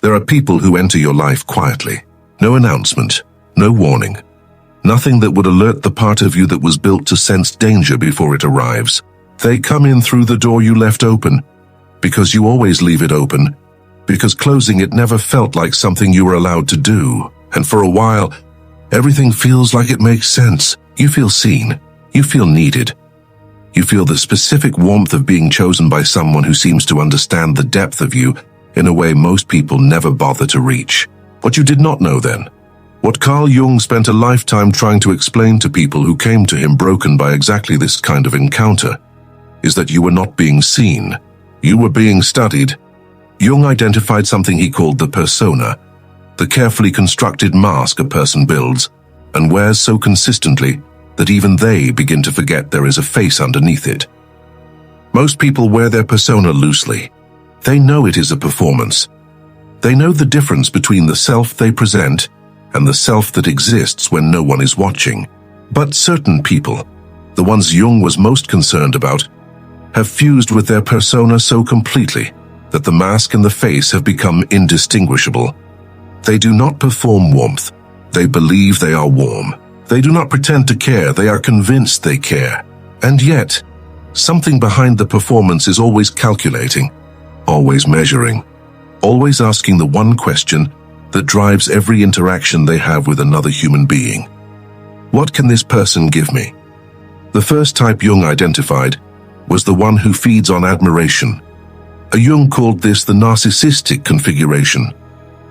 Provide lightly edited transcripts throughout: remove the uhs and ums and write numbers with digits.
There are people who enter your life quietly. No announcement, no warning. Nothing that would alert the part of you that was built to sense danger before it arrives. They come in through the door you left open, because you always leave it open, because closing it never felt like something you were allowed to do. And for a while, everything feels like it makes sense. You feel seen. You feel needed. You feel the specific warmth of being chosen by someone who seems to understand the depth of you in a way most people never bother to reach. What you did not know then, what Carl Jung spent a lifetime trying to explain to people who came to him broken by exactly this kind of encounter, is that you were not being seen. You were being studied. Jung identified something he called the persona, the carefully constructed mask a person builds and wears so consistently that even they begin to forget there is a face underneath it. Most people wear their persona loosely. They know it is a performance. They know the difference between the self they present and the self that exists when no one is watching. But certain people, the ones Jung was most concerned about, have fused with their persona so completely that the mask and the face have become indistinguishable. They do not perform warmth. They believe they are warm. They do not pretend to care. They are convinced they care. And yet, something behind the performance is always calculating, always measuring, always asking the one question that drives every interaction they have with another human being. What can this person give me? The first type Jung identified was the one who feeds on admiration. Jung called this the narcissistic configuration,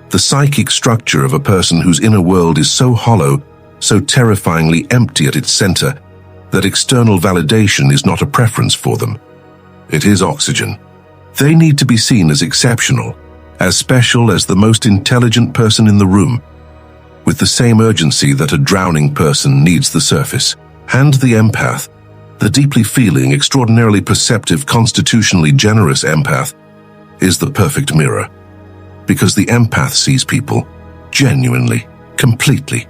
the psychic structure of a person whose inner world is so hollow, so terrifyingly empty at its center, that external validation is not a preference for them. It is oxygen. They need to be seen as exceptional, as special as the most intelligent person in the room, with the same urgency that a drowning person needs the surface. And the empath, the deeply feeling, extraordinarily perceptive, constitutionally generous empath, is the perfect mirror. Because the empath sees people, genuinely, completely,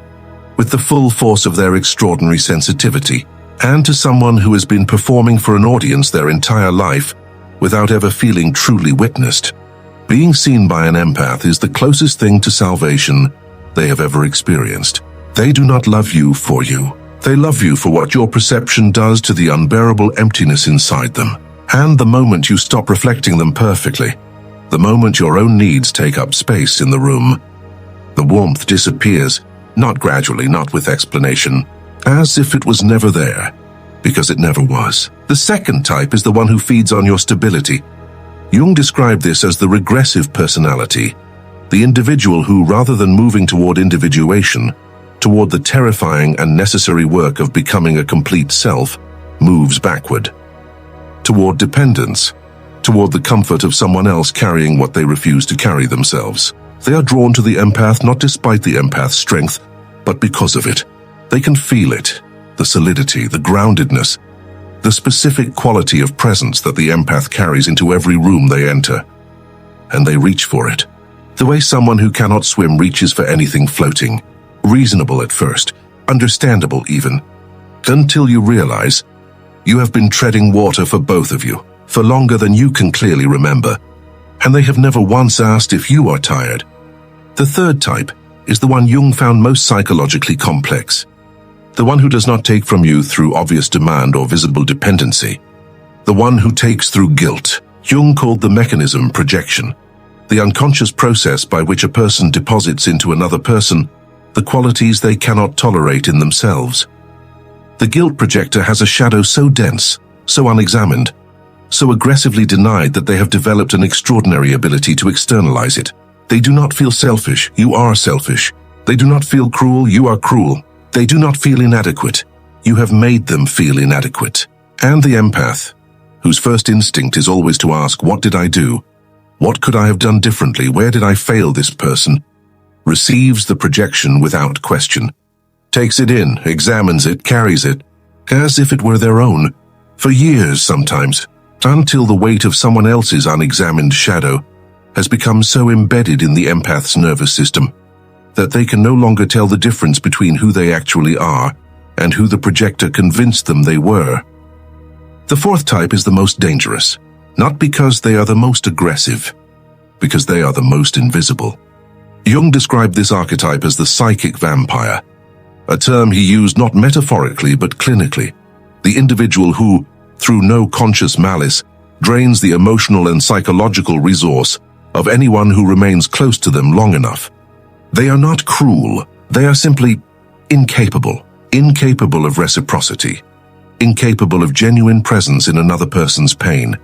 with the full force of their extraordinary sensitivity, and to someone who has been performing for an audience their entire life without ever feeling truly witnessed. Being seen by an empath is the closest thing to salvation they have ever experienced. They do not love you for you. They love you for what your perception does to the unbearable emptiness inside them. And the moment you stop reflecting them perfectly, the moment your own needs take up space in the room, the warmth disappears, not gradually, not with explanation, as if it was never there, because it never was. The second type is the one who feeds on your stability. Jung described this as the regressive personality, the individual who, rather than moving toward individuation, toward the terrifying and necessary work of becoming a complete self, moves backward. Toward dependence, toward the comfort of someone else carrying what they refuse to carry themselves. They are drawn to the empath not despite the empath's strength, but because of it. They can feel it, the solidity, the groundedness, the specific quality of presence that the empath carries into every room they enter. And they reach for it. The way someone who cannot swim reaches for anything floating, reasonable at first, understandable even, until you realize you have been treading water for both of you, for longer than you can clearly remember, and they have never once asked if you are tired. The third type is the one Jung found most psychologically complex, the one who does not take from you through obvious demand or visible dependency, the one who takes through guilt. Jung called the mechanism projection, the unconscious process by which a person deposits into another person the qualities they cannot tolerate in themselves. The guilt projector has a shadow so dense, so unexamined, so aggressively denied that they have developed an extraordinary ability to externalize it. They do not feel selfish, you are selfish. They do not feel cruel, you are cruel. They do not feel inadequate, you have made them feel inadequate. And the empath, whose first instinct is always to ask, what did I do? What could I have done differently? Where did I fail this person? Receives the projection without question, takes it in, examines it, carries it, as if it were their own, for years sometimes, until the weight of someone else's unexamined shadow has become so embedded in the empath's nervous system that they can no longer tell the difference between who they actually are and who the projector convinced them they were. The fourth type is the most dangerous, not because they are the most aggressive, because they are the most invisible. Jung described this archetype as the psychic vampire, a term he used not metaphorically but clinically, the individual who, through no conscious malice, drains the emotional and psychological resource of anyone who remains close to them long enough. They are not cruel, they are simply incapable of reciprocity, incapable of genuine presence in another person's pain,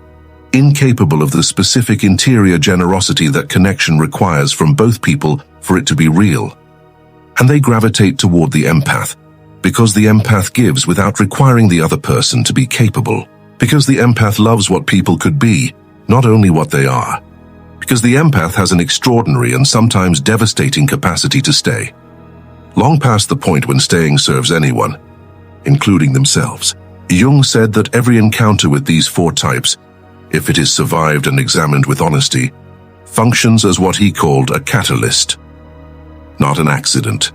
incapable of the specific interior generosity that connection requires from both people for it to be real. And they gravitate toward the empath, because the empath gives without requiring the other person to be capable, because the empath loves what people could be, not only what they are, because the empath has an extraordinary and sometimes devastating capacity to stay, long past the point when staying serves anyone, including themselves. Jung said that every encounter with these four types, if it is survived and examined with honesty, functions as what he called a catalyst. Not an accident,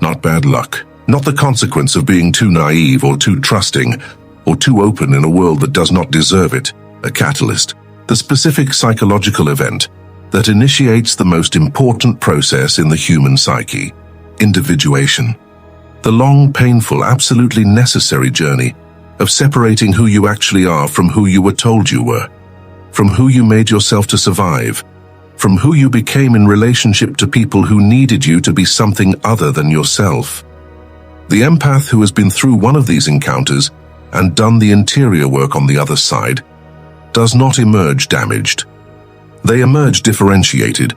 not bad luck, not the consequence of being too naive or too trusting or too open in a world that does not deserve it. A catalyst, the specific psychological event that initiates the most important process in the human psyche, individuation. The long, painful, absolutely necessary journey of separating who you actually are from who you were told you were, from who you made yourself to survive, from who you became in relationship to people who needed you to be something other than yourself. The empath who has been through one of these encounters and done the interior work on the other side does not emerge damaged. They emerge differentiated,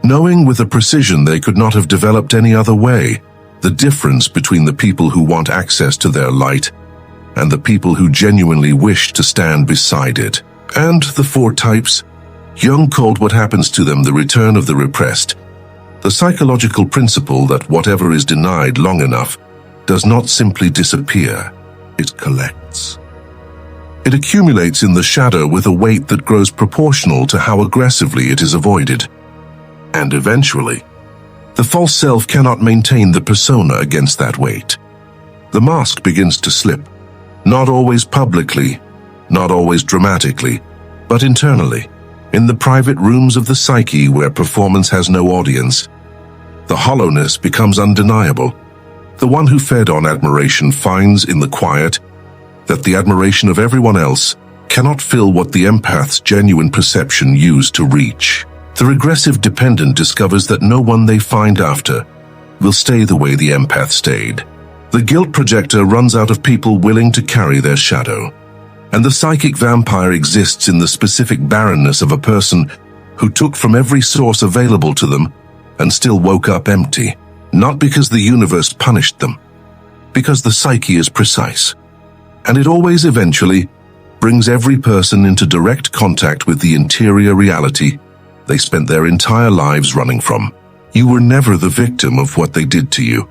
knowing with a precision they could not have developed any other way, the difference between the people who want access to their light and the people who genuinely wish to stand beside it. And the four types, Jung called what happens to them the return of the repressed, the psychological principle that whatever is denied long enough does not simply disappear, it collects. It accumulates in the shadow with a weight that grows proportional to how aggressively it is avoided. And eventually, the false self cannot maintain the persona against that weight. The mask begins to slip, not always publicly, not always dramatically, but internally, in the private rooms of the psyche where performance has no audience. The hollowness becomes undeniable. The one who fed on admiration finds in the quiet that the admiration of everyone else cannot fill what the empath's genuine perception used to reach. The regressive dependent discovers that no one they find after will stay the way the empath stayed. The guilt projector runs out of people willing to carry their shadow. And the psychic vampire exists in the specific barrenness of a person who took from every source available to them and still woke up empty, not because the universe punished them, because the psyche is precise. And it always eventually brings every person into direct contact with the interior reality they spent their entire lives running from. You were never the victim of what they did to you.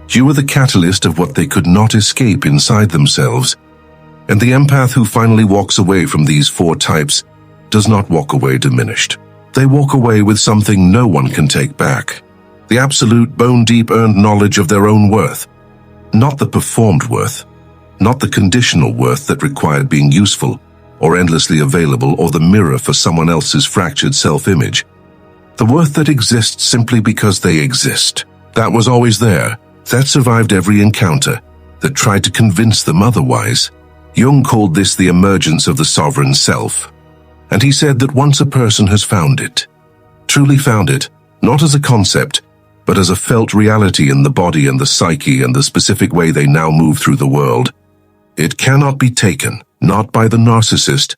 You were the catalyst of what they could not escape inside themselves. And the empath who finally walks away from these four types does not walk away diminished. They walk away with something no one can take back. The absolute bone-deep earned knowledge of their own worth. Not the performed worth. Not the conditional worth that required being useful or endlessly available or the mirror for someone else's fractured self-image. The worth that exists simply because they exist. That was always there. That survived every encounter that tried to convince them otherwise. Jung called this the emergence of the sovereign self. And he said that once a person has found it, truly found it, not as a concept, but as a felt reality in the body and the psyche and the specific way they now move through the world, it cannot be taken, not by the narcissist,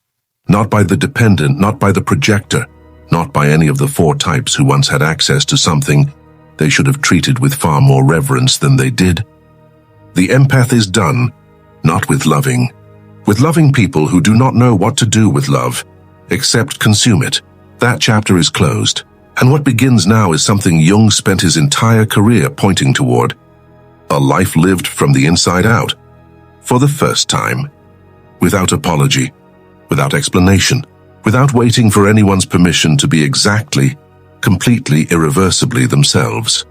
not by the dependent, not by the projector, not by any of the four types who once had access to something they should have treated with far more reverence than they did. The empath is done, not with loving people who do not know what to do with love, except consume it. That chapter is closed, and what begins now is something Jung spent his entire career pointing toward. A life lived from the inside out, for the first time, without apology, without explanation, without waiting for anyone's permission to be exactly, completely, irreversibly themselves.